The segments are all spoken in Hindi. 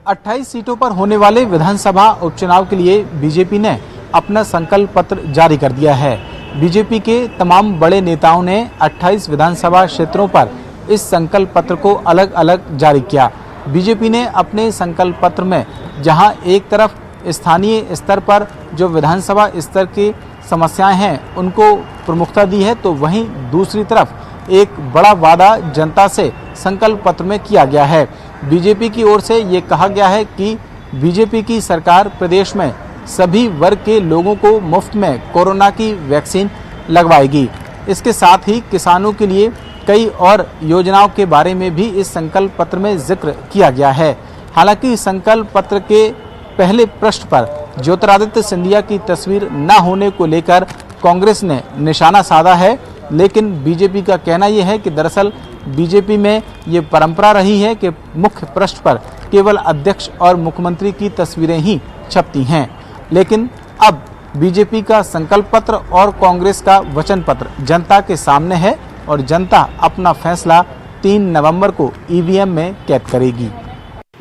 28 सीटों पर होने वाले विधानसभा उपचुनाव के लिए बीजेपी ने अपना संकल्प पत्र जारी कर दिया है। बीजेपी के तमाम बड़े नेताओं ने 28 विधानसभा क्षेत्रों पर इस संकल्प पत्र को अलग अलग जारी किया। बीजेपी ने अपने संकल्प पत्र में जहां एक तरफ स्थानीय स्तर पर जो विधानसभा स्तर की समस्याएं हैं उनको प्रमुखता दी है, तो वहीं दूसरी तरफ एक बड़ा वादा जनता से संकल्प पत्र में किया गया है। बीजेपी की ओर से ये कहा गया है कि बीजेपी की सरकार प्रदेश में सभी वर्ग के लोगों को मुफ्त में कोरोना की वैक्सीन लगवाएगी। इसके साथ ही किसानों के लिए कई और योजनाओं के बारे में भी इस संकल्प पत्र में जिक्र किया गया है। हालांकि संकल्प पत्र के पहले पृष्ठ पर ज्योतिरादित्य सिंधिया की तस्वीर न होने को लेकर कांग्रेस ने निशाना साधा है, लेकिन बीजेपी का कहना यह है कि दरअसल बीजेपी में ये परंपरा रही है कि मुख्य पृष्ठ पर केवल अध्यक्ष और मुख्यमंत्री की तस्वीरें ही छपती हैं। लेकिन अब बीजेपी का संकल्प पत्र और कांग्रेस का वचन पत्र जनता के सामने है और जनता अपना फैसला 3 नवंबर को ईवीएम में कैद करेगी।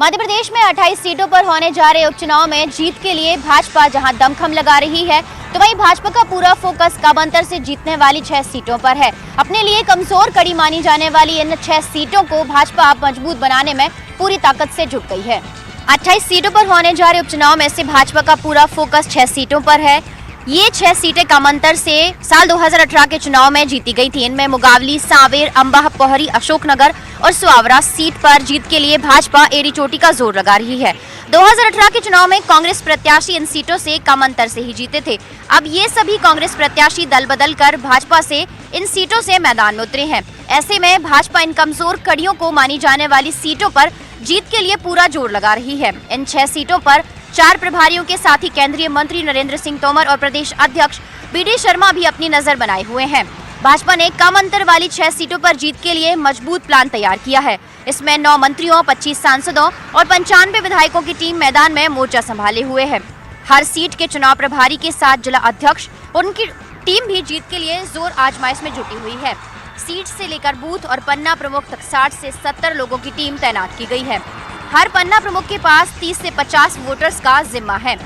मध्य प्रदेश में 28 सीटों पर होने जा रहे उपचुनाव में जीत के लिए भाजपा जहां दमखम लगा रही है, तो वहीं भाजपा का पूरा फोकस कम अंतर से जीतने वाली 6 सीटों पर है। अपने लिए कमजोर कड़ी मानी जाने वाली इन 6 सीटों को भाजपा अब मजबूत बनाने में पूरी ताकत से जुट गई है। 28 सीटों पर होने जा रहे उपचुनाव में से भाजपा का पूरा फोकस 6 सीटों पर है। ये 6 सीटें कम अंतर से साल 2018 के चुनाव में जीती गई थी। इनमें मुगावली, सांवेर, अंबाह, पोहरी, अशोकनगर और सुआवरा सीट पर जीत के लिए भाजपा एड़ी चोटी का जोर लगा रही है। 2018 के चुनाव में कांग्रेस प्रत्याशी इन सीटों से कम अंतर से ही जीते थे। अब ये सभी कांग्रेस प्रत्याशी दल बदल कर भाजपा से इन सीटों से मैदान में उतरे हैं। ऐसे में भाजपा इन कमजोर कड़ियों को मानी जाने वाली सीटों पर जीत के लिए पूरा जोर लगा रही है। इन 6 सीटों पर 4 प्रभारियों के साथ ही केंद्रीय मंत्री नरेंद्र सिंह तोमर और प्रदेश अध्यक्ष बीडी शर्मा भी अपनी नजर बनाए हुए हैं। भाजपा ने कम अंतर वाली 6 सीटों पर जीत के लिए मजबूत प्लान तैयार किया है। इसमें 9 मंत्रियों, 25 सांसदों और 95 विधायकों की टीम मैदान में मोर्चा संभाले हुए है। हर सीट के चुनाव प्रभारी के साथ जिला अध्यक्ष और उनकी टीम भी जीत के लिए जोर आजमाइश में जुटी हुई है। सीट से लेकर बूथ और पन्ना प्रमुख तक 60 से 70 लोगों की टीम तैनात की गई है। हर पन्ना प्रमुख के पास 30 से 50 वोटर्स का जिम्मा है।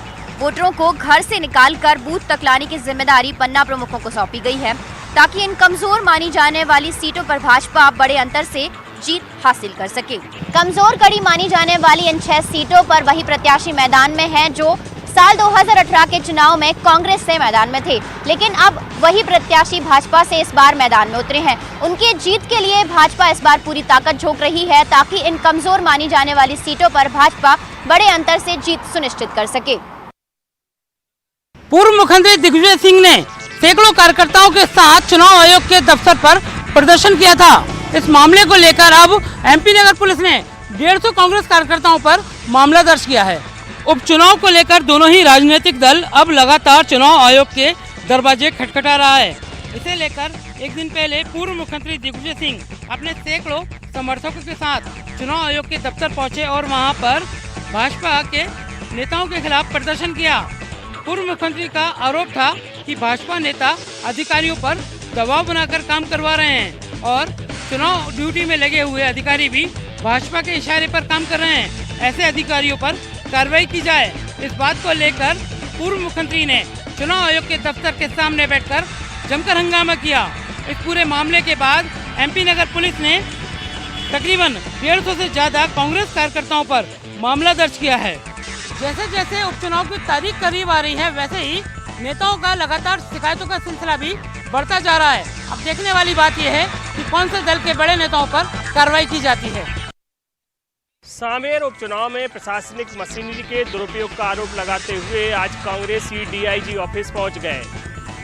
वोटरों को घर से निकालकर बूथ तक लाने की जिम्मेदारी पन्ना प्रमुखों को सौंपी गई है, ताकि इन कमजोर मानी जाने वाली सीटों पर भाजपा बड़े अंतर से जीत हासिल कर सके। कमजोर कड़ी मानी जाने वाली इन 6 सीटों पर वही प्रत्याशी मैदान में हैं जो साल 2018 के चुनाव में कांग्रेस से मैदान में थे, लेकिन अब वही प्रत्याशी भाजपा से इस बार मैदान में उतरे हैं। उनके जीत के लिए भाजपा इस बार पूरी ताकत झोंक रही है, ताकि इन कमजोर मानी जाने वाली सीटों पर भाजपा बड़े अंतर से जीत सुनिश्चित कर सके। पूर्व मुख्यमंत्री दिग्विजय सिंह ने सैकड़ों कार्यकर्ताओं के साथ चुनाव आयोग के दफ्तर पर प्रदर्शन किया था। इस मामले को लेकर अब एमपी नगर पुलिस ने 150 कांग्रेस कार्यकर्ताओं पर मामला दर्ज किया है। उपचुनाव को लेकर दोनों ही राजनीतिक दल अब लगातार चुनाव आयोग के दरवाजे खटखटा रहा है। इसे लेकर एक दिन पहले पूर्व मुख्यमंत्री दिग्विजय सिंह अपने सैकड़ों समर्थकों के साथ चुनाव आयोग के दफ्तर पहुंचे और वहां पर भाजपा के नेताओं के खिलाफ प्रदर्शन किया। पूर्व मुख्यमंत्री का आरोप था कि भाजपा नेता अधिकारियों पर दबाव बनाकर काम करवा रहे हैं और चुनाव ड्यूटी में लगे हुए अधिकारी भी भाजपा के इशारे पर काम कर रहे हैं। ऐसे अधिकारियों पर कार्रवाई की जाए। इस बात को लेकर पूर्व मुख्यमंत्री ने चुनाव आयोग के दफ्तर के सामने बैठकर जमकर हंगामा किया। इस पूरे मामले के बाद एमपी नगर पुलिस ने तकरीबन 150 से ज्यादा कांग्रेस कार्यकर्ताओं पर मामला दर्ज किया है। जैसे जैसे उपचुनाव की तारीख करीब आ रही है, वैसे ही नेताओं का लगातार शिकायतों का सिलसिला भी बढ़ता जा रहा है। अब देखने वाली बात यह है कि कौन से दल के बड़े नेताओं पर कार्रवाई की जाती है। सांवेर उपचुनाव में प्रशासनिक मशीनरी के दुरुपयोग का आरोप लगाते हुए आज कांग्रेस ही डीआईजी ऑफिस पहुंच गए।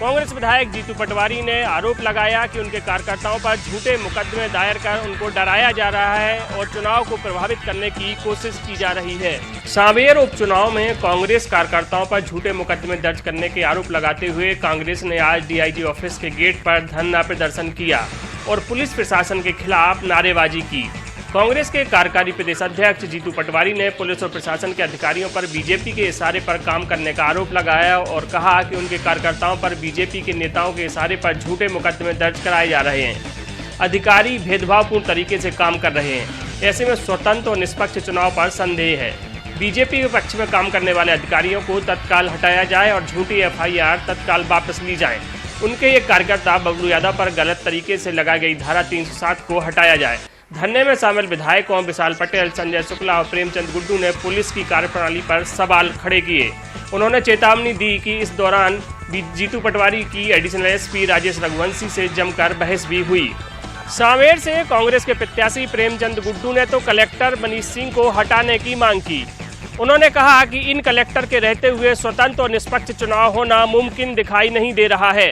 कांग्रेस विधायक जीतू पटवारी ने आरोप लगाया कि उनके कार्यकर्ताओं पर झूठे मुकदमे दायर कर उनको डराया जा रहा है और चुनाव को प्रभावित करने की कोशिश की जा रही है। सांवेर उपचुनाव में कांग्रेस कार्यकर्ताओं पर झूठे मुकदमे दर्ज करने के आरोप लगाते हुए कांग्रेस ने आज डीआईजी ऑफिस के गेट पर धरना प्रदर्शन किया और पुलिस प्रशासन के खिलाफ नारेबाजी की। कांग्रेस के कार्यकारी प्रदेश अध्यक्ष जीतू पटवारी ने पुलिस और प्रशासन के अधिकारियों पर बीजेपी के इशारे पर काम करने का आरोप लगाया और कहा कि उनके कार्यकर्ताओं पर बीजेपी के नेताओं के इशारे पर झूठे मुकदमे दर्ज कराए जा रहे हैं। अधिकारी भेदभावपूर्ण तरीके से काम कर रहे हैं। ऐसे में स्वतंत्र और निष्पक्ष चुनाव पर संदेह है। बीजेपी के पक्ष में काम करने वाले अधिकारियों को तत्काल हटाया जाए और झूठी एफआईआर तत्काल वापस ली जाए। उनके ये कार्यकर्ता बबलू यादव पर गलत तरीके से लगाई गई धारा 307 को हटाया जाए। धरने में शामिल विधायकों विशाल पटेल, संजय शुक्ला और प्रेमचंद गुड्डू ने पुलिस की कार्यप्रणाली पर सवाल खड़े किए। उन्होंने चेतावनी दी कि इस दौरान जीतू पटवारी की एडिशनल एसपी राजेश रघुवंशी से जमकर बहस भी हुई। सांवेर से कांग्रेस के प्रत्याशी प्रेमचंद गुड्डू ने तो कलेक्टर मनीष सिंह को हटाने की मांग की। उन्होंने कहा कि इन कलेक्टर के रहते हुए स्वतंत्र और निष्पक्ष चुनाव होना मुमकिन दिखाई नहीं दे रहा है।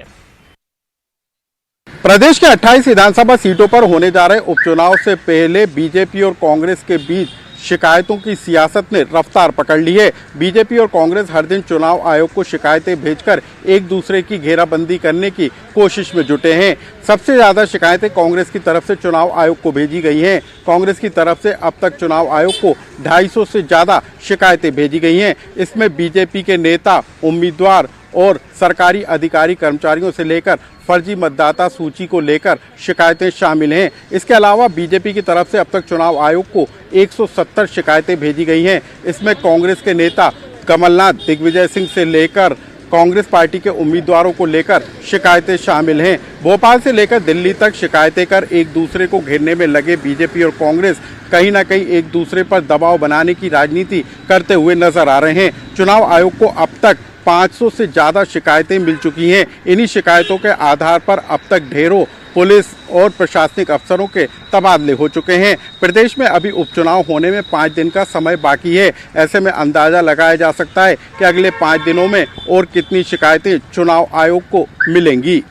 प्रदेश के 28 विधानसभा सीटों पर होने जा रहे उपचुनाव से पहले बीजेपी और कांग्रेस के बीच शिकायतों की सियासत ने रफ्तार पकड़ ली है। बीजेपी और कांग्रेस हर दिन चुनाव आयोग को शिकायतें भेजकर एक दूसरे की घेराबंदी करने की कोशिश में जुटे हैं। सबसे ज्यादा शिकायतें कांग्रेस की तरफ से चुनाव आयोग को भेजी गई हैं। कांग्रेस की तरफ से अब तक चुनाव आयोग को 250 से ज्यादा शिकायतें भेजी गई हैं। इसमें बीजेपी के नेता, उम्मीदवार और सरकारी अधिकारी कर्मचारियों से लेकर फर्जी मतदाता सूची को लेकर शिकायतें शामिल हैं। इसके अलावा बीजेपी की तरफ से अब तक चुनाव आयोग को 170 शिकायतें भेजी गई हैं। इसमें कांग्रेस के नेता कमलनाथ, दिग्विजय सिंह से लेकर कांग्रेस पार्टी के उम्मीदवारों को लेकर शिकायतें शामिल हैं। भोपाल से लेकर दिल्ली तक शिकायतें कर एक दूसरे को घेरने में लगे बीजेपी और कांग्रेस कहीं ना कहीं एक दूसरे पर दबाव बनाने की राजनीति करते हुए नजर आ रहे हैं। चुनाव आयोग को अब तक 500 से ज्यादा शिकायतें मिल चुकी हैं। इन्हीं शिकायतों के आधार पर अब तक ढेरों पुलिस और प्रशासनिक अफसरों के तबादले हो चुके हैं। प्रदेश में अभी उपचुनाव होने में 5 दिन का समय बाकी है। ऐसे में अंदाजा लगाया जा सकता है कि अगले 5 दिनों में और कितनी शिकायतें चुनाव आयोग को मिलेंगी।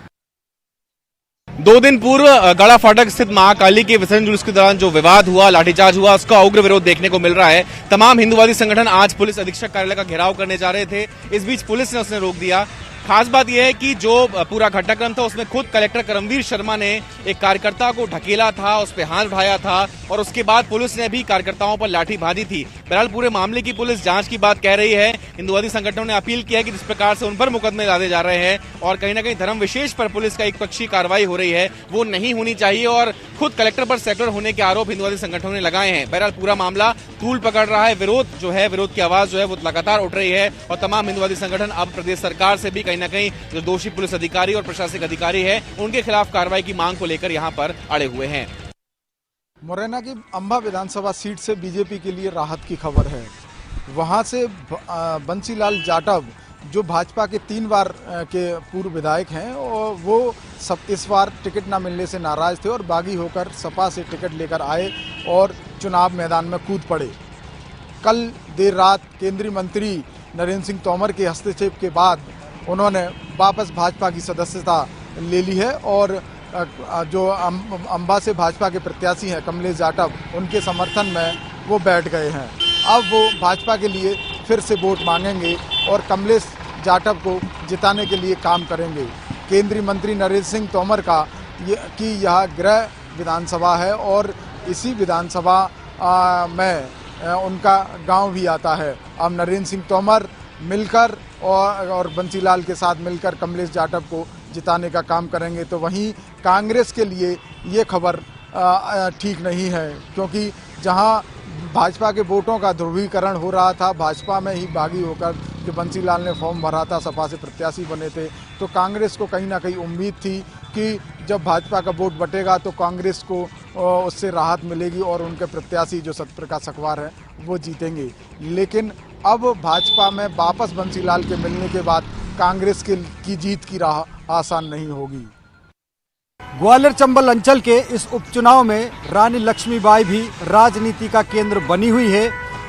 2 दिन पूर्व गड़ा फाटक स्थित महाकाली के विसर्जन जुलूस के दौरान जो विवाद हुआ, लाठीचार्ज हुआ, उसका उग्र विरोध देखने को मिल रहा है। तमाम हिंदुवादी संगठन आज पुलिस अधीक्षक कार्यालय का घेराव करने जा रहे थे। इस बीच पुलिस ने उसने रोक दिया। खास बात यह है कि जो पूरा घटनाक्रम था उसमें खुद कलेक्टर करमवीर शर्मा ने एक कार्यकर्ता को ढकेला था, उस पर हाथ उठाया था और उसके बाद पुलिस ने भी कार्यकर्ताओं पर लाठी भाजी थी। बहरहाल पूरे मामले की पुलिस जांच की बात कह रही है। हिंदुवादी संगठनों ने अपील किया कि जिस प्रकार से उन पर मुकदमे लादे जा रहे हैं और कहीं ना कहीं धर्म विशेष पर पुलिस का एक पक्षी कार्रवाई हो रही है, वो नहीं होनी चाहिए और खुद कलेक्टर पर सेक्युलर होने के आरोप हिंदुवादी संगठनों ने लगाए हैं। बहरहाल पूरा मामला तूल पकड़ रहा है। विरोध की आवाज जो है वो लगातार उठ रही है और तमाम हिंदुवादी संगठन अब प्रदेश सरकार से भी कहीं ना कहीं जो दोषी पुलिस अधिकारी और प्रशासनिक अधिकारी है उनके खिलाफ कार्रवाई की मांग को लेकर यहां पर अड़े हुए हैं। मुरैना की अंबा विधानसभा सीट से बीजेपी के लिए राहत की खबर है। वहां से बंसीलाल जाटव जो भाजपा के 3 बार के पूर्व विधायक हैं और वो इस बार टिकट न मिलने से नाराज थे और बागी होकर सपा से टिकट लेकर आए और चुनाव मैदान में कूद पड़े। कल देर रात केंद्रीय मंत्री नरेंद्र सिंह तोमर के हस्तक्षेप के बाद उन्होंने वापस भाजपा की सदस्यता ले ली है और जो अंबा से भाजपा के प्रत्याशी हैं कमलेश जाटव, उनके समर्थन में वो बैठ गए हैं। अब वो भाजपा के लिए फिर से वोट मांगेंगे और कमलेश जाटव को जिताने के लिए काम करेंगे। केंद्रीय मंत्री नरेंद्र सिंह तोमर का यह गृह विधानसभा है और इसी विधानसभा में उनका गांव भी आता है। अब नरेंद्र सिंह तोमर मिलकर और बंसीलाल के साथ मिलकर कमलेश जाटव को जिताने का काम करेंगे। तो वहीं कांग्रेस के लिए ये खबर ठीक नहीं है, क्योंकि जहां भाजपा के वोटों का ध्रुवीकरण हो रहा था, भाजपा में ही बागी होकर जो बंसीलाल ने फॉर्म भरा था, सपा से प्रत्याशी बने थे, तो कांग्रेस को कहीं ना कहीं उम्मीद थी कि जब भाजपा का वोट बटेगा तो कांग्रेस को उससे राहत मिलेगी और उनके प्रत्याशी जो सत्यप्रकाश अखबार है वो जीतेंगे। लेकिन अब भाजपा में वापस बंसीलाल के मिलने के बाद कांग्रेस की जीत की राह आसान नहीं होगी। ग्वालियर चंबल अंचल के इस उपचुनाव में रानी लक्ष्मीबाई भी राजनीति का केंद्र बनी हुई है।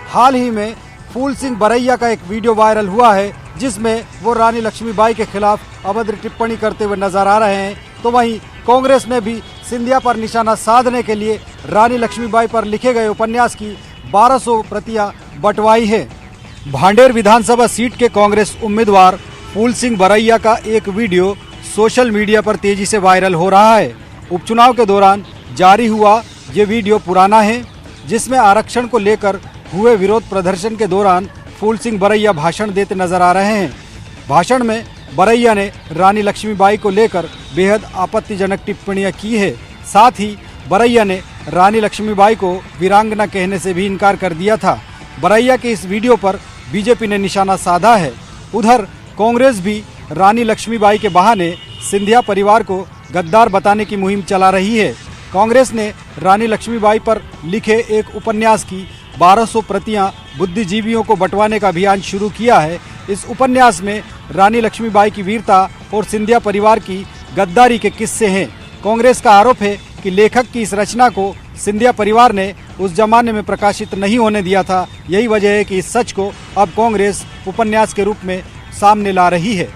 हाल ही में फूल सिंह बरैया का एक वीडियो वायरल हुआ है जिसमें वो रानी लक्ष्मीबाई के खिलाफ अभद्र टिप्पणी करते हुए नजर आ रहे हैं। तो वहीं कांग्रेस ने भी सिंधिया पर निशाना साधने के लिए रानी लक्ष्मीबाई पर लिखे गए उपन्यास की 1200 प्रतियां बंटवाई है। भांडेर विधानसभा सीट के कांग्रेस उम्मीदवार फूल सिंह बरैया का एक वीडियो सोशल मीडिया पर तेजी से वायरल हो रहा है। उपचुनाव के दौरान जारी हुआ ये वीडियो पुराना है, जिसमें आरक्षण को लेकर हुए विरोध प्रदर्शन के दौरान फूल सिंह बरैया भाषण देते नजर आ रहे हैं। भाषण में बरैया ने रानी लक्ष्मीबाई को लेकर बेहद आपत्तिजनक टिप्पणियां की है। साथ ही बरैया ने रानी लक्ष्मीबाई को वीरांगना कहने से भी इनकार कर दिया था। बरैया के इस वीडियो पर बीजेपी ने निशाना साधा है। उधर कांग्रेस भी रानी लक्ष्मीबाई के बहाने सिंधिया परिवार को गद्दार बताने की मुहिम चला रही है। कांग्रेस ने रानी लक्ष्मीबाई पर लिखे एक उपन्यास की 1200 प्रतियां बुद्धिजीवियों को बंटवाने का अभियान शुरू किया है। इस उपन्यास में रानी लक्ष्मीबाई की वीरता और सिंधिया परिवार की गद्दारी के किस्से हैं। कांग्रेस का आरोप है कि लेखक की इस रचना को सिंधिया परिवार ने उस जमाने में प्रकाशित नहीं होने दिया था। यही वजह है कि इस सच को अब कांग्रेस उपन्यास के रूप में सामने ला रही है।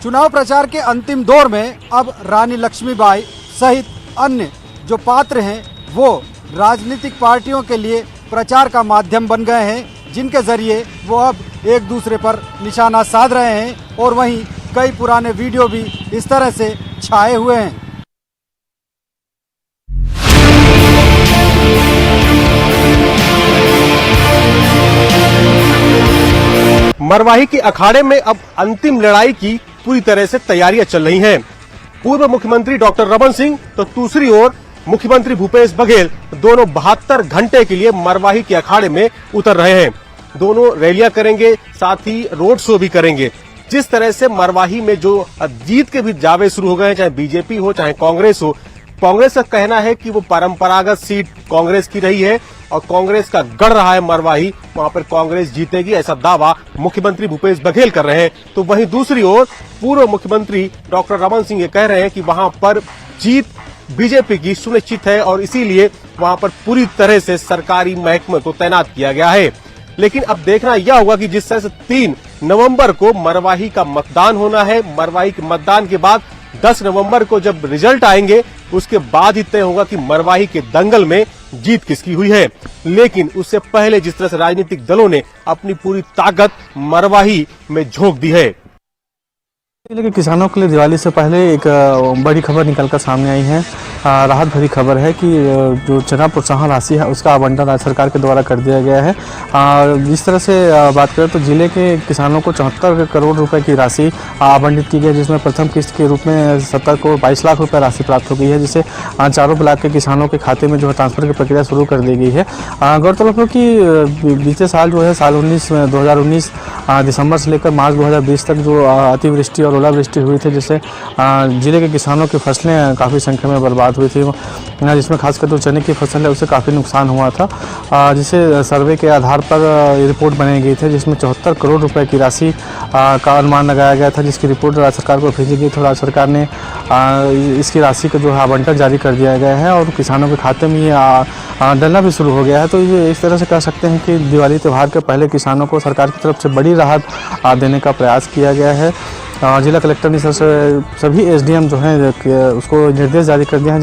चुनाव प्रचार के अंतिम दौर में अब रानी लक्ष्मीबाई सहित अन्य जो पात्र हैं वो राजनीतिक पार्टियों के लिए प्रचार का माध्यम बन गए हैं, जिनके जरिए वो अब एक दूसरे पर निशाना साध रहे हैं और वहीं कई पुराने वीडियो भी इस तरह से छाए हुए हैं। मरवाही के अखाड़े में अब अंतिम लड़ाई की पूरी तरह से तैयारियां चल रही हैं। पूर्व मुख्यमंत्री डॉक्टर रमन सिंह तो दूसरी ओर मुख्यमंत्री भूपेश बघेल दोनों 72 घंटे के लिए मरवाही के अखाड़े में उतर रहे हैं। दोनों रैलियां करेंगे, साथ ही रोड शो भी करेंगे। जिस तरह से मरवाही में जो जीत के भी दावे शुरू हो गए हैं, चाहे बीजेपी हो चाहे कांग्रेस हो, कांग्रेस का कहना है कि वो परंपरागत सीट कांग्रेस की रही है और कांग्रेस का गढ़ रहा है मरवाही, वहां पर कांग्रेस जीतेगी, ऐसा दावा मुख्यमंत्री भूपेश बघेल कर रहे हैं। तो वहीं दूसरी ओर पूर्व मुख्यमंत्री डॉक्टर रमन सिंह ये कह रहे हैं कि वहां पर जीत बीजेपी की सुनिश्चित है और इसीलिए वहां पर पूरी तरह से सरकारी महकमे को तैनात किया गया है। लेकिन अब देखना यह होगा कि जिस तरह से 3 नवंबर को मरवाही का मतदान होना है, मरवाही के मतदान के बाद 10 नवंबर को जब रिजल्ट आएंगे उसके बाद ही तय होगा कि मरवाही के दंगल में जीत किसकी हुई है। लेकिन उससे पहले जिस तरह से राजनीतिक दलों ने अपनी पूरी ताकत मरवाही में झोंक दी है। लेकिन किसानों के लिए दिवाली से पहले एक बड़ी खबर निकलकर सामने आई है। राहत भरी खबर है कि जो चना प्रोत्साहन राशि है उसका आवंटन राज्य सरकार के द्वारा कर दिया गया है। जिस तरह से बात करें तो जिले के किसानों को 74 करोड़ रुपए की राशि आवंटित की गई, जिसमें प्रथम किस्त के रूप में 70 करोड़ 22 लाख रुपए राशि प्राप्त हो गई है, जिसे चारों ब्लॉक के किसानों के खाते में जो है ट्रांसफर की प्रक्रिया शुरू कर दी गई है। गौरतलब हो कि बीते साल जो है साल 2019 दिसंबर से लेकर मार्च 2020 तक जो अतिवृष्टि और ओलावृष्टि हुई थी, जिससे जिले के किसानों की फसलें काफ़ी संख्या में बर्बाद हुई थी, जिसमें खासकर जो चने की फसल है उससे काफ़ी नुकसान हुआ था, जिसे सर्वे के आधार पर रिपोर्ट बनाई गई थी, जिसमें 74 करोड़ रुपए की राशि का अनुमान लगाया गया था, जिसकी रिपोर्ट राज्य सरकार को भेजी गई थी। राज्य सरकार ने इसकी राशि का जो है आवंटन जारी कर दिया गया है और किसानों के खाते में ये डलना भी शुरू हो गया है। तो ये इस तरह से कह सकते हैं कि दिवाली त्यौहार के पहले किसानों को सरकार की तरफ से बड़ी राहत देने का प्रयास किया गया है। जिला कलेक्टर ने सभी एसडीएम जो हैं उसको निर्देश जारी कर दिए हैं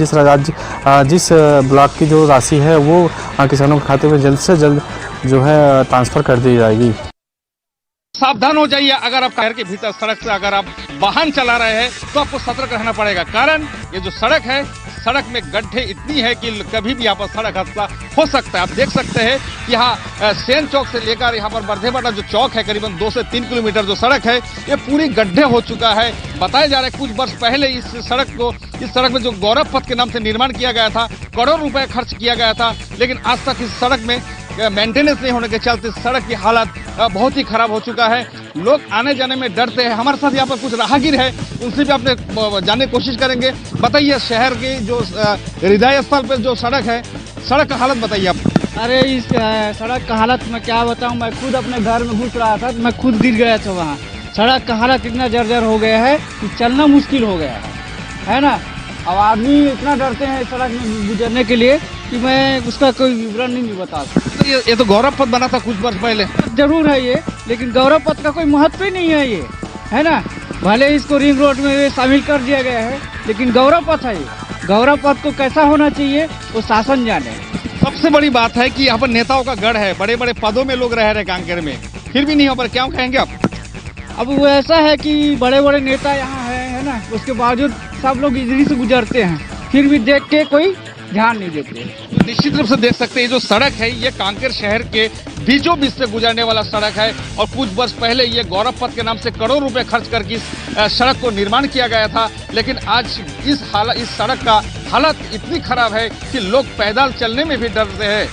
जिस ब्लॉक की जो राशि है वो किसानों के खाते में जल्द से जल्द जो है ट्रांसफर कर दी जाएगी। सावधान हो जाइए, अगर आप शहर के भीतर सड़क से अगर आप वाहन चला रहे हैं तो आपको सतर्क रहना पड़ेगा। कारण ये जो सड़क है, सड़क में गड्ढे इतनी है कि कभी भी यहाँ पर सड़क हादसा हो सकता है। आप देख सकते हैं कि यहाँ सेन चौक से लेकर यहाँ पर बर्धेबाटा जो चौक है, करीबन 2 से 3 किलोमीटर जो सड़क है ये पूरी गड्ढे हो चुका है। बताया जा रहा है कुछ वर्ष पहले इस सड़क में जो गौरव पथ के नाम से निर्माण किया गया था, करोड़ रुपए खर्च किया गया था, लेकिन आज तक इस सड़क में मेंटेनेंस नहीं होने के चलते सड़क की हालत बहुत ही खराब हो चुका है। लोग आने जाने में डरते हैं। हमारे साथ यहाँ पर कुछ राहगीर है, उनसे भी आपने जानने की कोशिश करेंगे। बताइए शहर के जो हृदय स्थल पर जो सड़क है, सड़क का हालत बताइए आप। अरे इस सड़क का हालत मैं क्या बताऊं, मैं खुद अपने घर में घुस रहा था तो मैं खुद गिर गया था वहाँ। सड़क का हालत इतना जर्जर हो गया है कि चलना मुश्किल हो गया है ना। अब आदमी इतना डरते हैं सड़क में गुजरने के लिए कि मैं उसका कोई विवरण नहीं बता सकता। ये तो गौरव पथ बना था कुछ वर्ष पहले। जरूर है ये, लेकिन गौरव पथ का कोई महत्व ही नहीं है ये, है ना। भले इसको रिंग रोड में शामिल कर दिया गया है, लेकिन गौरव पथ है ये। गौरव पथ को कैसा होना चाहिए वो शासन जाने। सबसे बड़ी बात है कि यहाँ पर नेताओं का गढ़ है, बड़े बड़े पदों में लोग रह रहे कांकेर में, फिर भी नहीं हो पर क्या कहेंगे आप? अब वो ऐसा है कि बड़े बड़े नेता यहाँ है ना, उसके बावजूद सब लोग इधर से गुजरते हैं, फिर भी देख के कोई ध्यान नहीं देते। निश्चित रूप से देख सकते हैं जो सड़क है ये कांकेर शहर के बीचों बीच से गुजरने वाला सड़क है और कुछ वर्ष पहले ये गौरव पथ के नाम से करोड़ रुपए खर्च करके इस सड़क को निर्माण किया गया था, लेकिन आज इस सड़क का हालत इतनी खराब है कि लोग पैदल चलने में भी डरते हैं।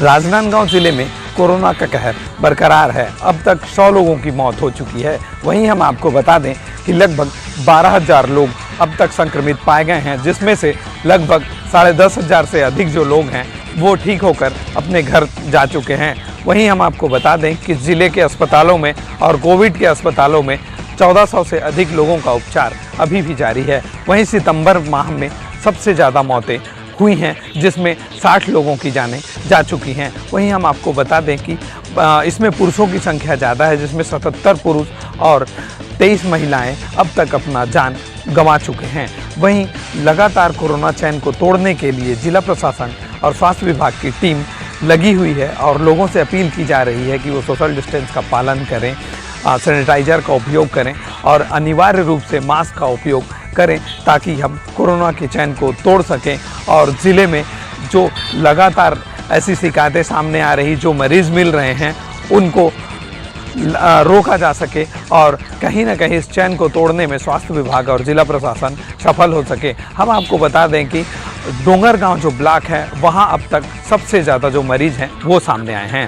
राजनांदगांव जिले में कोरोना का कहर बरकरार है। अब तक 100 लोगों की मौत हो चुकी है। वहीं हम आपको बता दें कि लगभग 12,000 लोग अब तक संक्रमित पाए गए हैं, जिसमें से लगभग 10,500 से अधिक जो लोग हैं वो ठीक होकर अपने घर जा चुके हैं। वहीं हम आपको बता दें कि ज़िले के अस्पतालों में और कोविड के अस्पतालों में 1400 से अधिक लोगों का उपचार अभी भी जारी है। वहीं सितंबर माह में सबसे ज़्यादा मौतें हुई हैं, जिसमें 60 लोगों की जानें जा चुकी हैं। वहीं हम आपको बता दें कि इसमें पुरुषों की संख्या ज़्यादा है, जिसमें 77 पुरुष और 23 महिलाएं अब तक अपना जान गंवा चुके हैं। वहीं लगातार कोरोना चैन को तोड़ने के लिए जिला प्रशासन और स्वास्थ्य विभाग की टीम लगी हुई है और लोगों से अपील की जा रही है कि वो सोशल डिस्टेंस का पालन करें, सैनिटाइज़र का उपयोग करें और अनिवार्य रूप से मास्क का उपयोग करें, ताकि हम कोरोना की चैन को तोड़ सकें और ज़िले में जो लगातार ऐसी शिकायतें सामने आ रही, जो मरीज़ मिल रहे हैं, उनको रोका जा सके और कहीं ना कहीं इस चैन को तोड़ने में स्वास्थ्य विभाग और जिला प्रशासन सफल हो सके। हम आपको बता दें कि डोंगरगांव जो ब्लॉक है, वहां अब तक सबसे ज़्यादा जो मरीज हैं वो सामने आए हैं।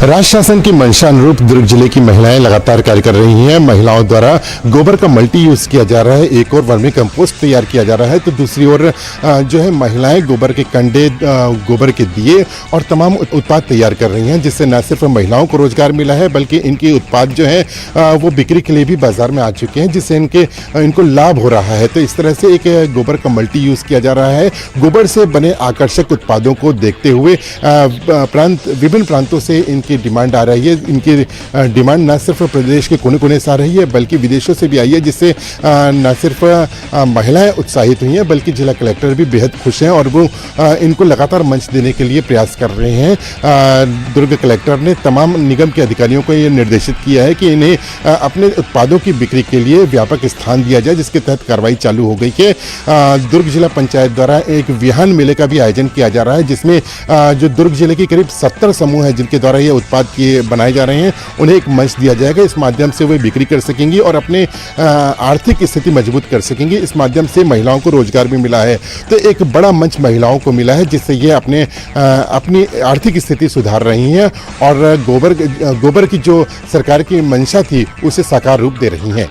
राज्य शासन की मंशा अनुरूप दुर्ग जिले की महिलाएं लगातार कार्य कर रही हैं। महिलाओं द्वारा गोबर का मल्टी यूज किया जा रहा है, एक और वर्मी कंपोस्ट तैयार किया जा रहा है, तो दूसरी ओर जो है महिलाएं गोबर के कंडे, गोबर के दिए और तमाम उत्पाद तैयार कर रही हैं, जिससे न सिर्फ महिलाओं को रोजगार मिला है, बल्कि इनके उत्पाद जो है वो बिक्री के लिए भी बाजार में आ चुके हैं, जिससे इनको लाभ हो रहा है। तो इस तरह से एक गोबर का मल्टी यूज किया जा रहा है। गोबर से बने आकर्षक उत्पादों को देखते हुए विभिन्न प्रांतों से इनकी डिमांड आ रही है। इनकी डिमांड न सिर्फ प्रदेश के कोने कोने से आ रही है, बल्कि विदेशों से भी आई है, जिससे न सिर्फ महिलाएं उत्साहित हुई हैं, बल्कि जिला कलेक्टर भी बेहद खुश हैं और वो इनको लगातार मंच देने के लिए प्रयास कर रहे हैं। दुर्ग कलेक्टर ने तमाम निगम के अधिकारियों को ये निर्देशित किया है कि इन्हें अपने उत्पादों की बिक्री के लिए व्यापक स्थान दिया जाए, जिसके तहत कार्रवाई चालू हो गई है। दुर्ग जिला पंचायत द्वारा एक विहान मेले का भी आयोजन किया जा रहा है, जिसमें जो दुर्ग जिले के करीब 70 समूह हैं, जिनके द्वारा ये उत्पाद बनाए जा रहे हैं, उन्हें एक मंच दिया जाएगा। इस माध्यम से वे बिक्री कर सकेंगी और अपने आर्थिक स्थिति मजबूत कर सकेंगी। इस माध्यम से महिलाओं को रोजगार भी मिला है, तो एक बड़ा मंच महिलाओं को मिला है, जिससे ये अपनी आर्थिक स्थिति सुधार रही हैं और गोबर की जो सरकार की मंशा थी उसे साकार रूप दे रही हैं।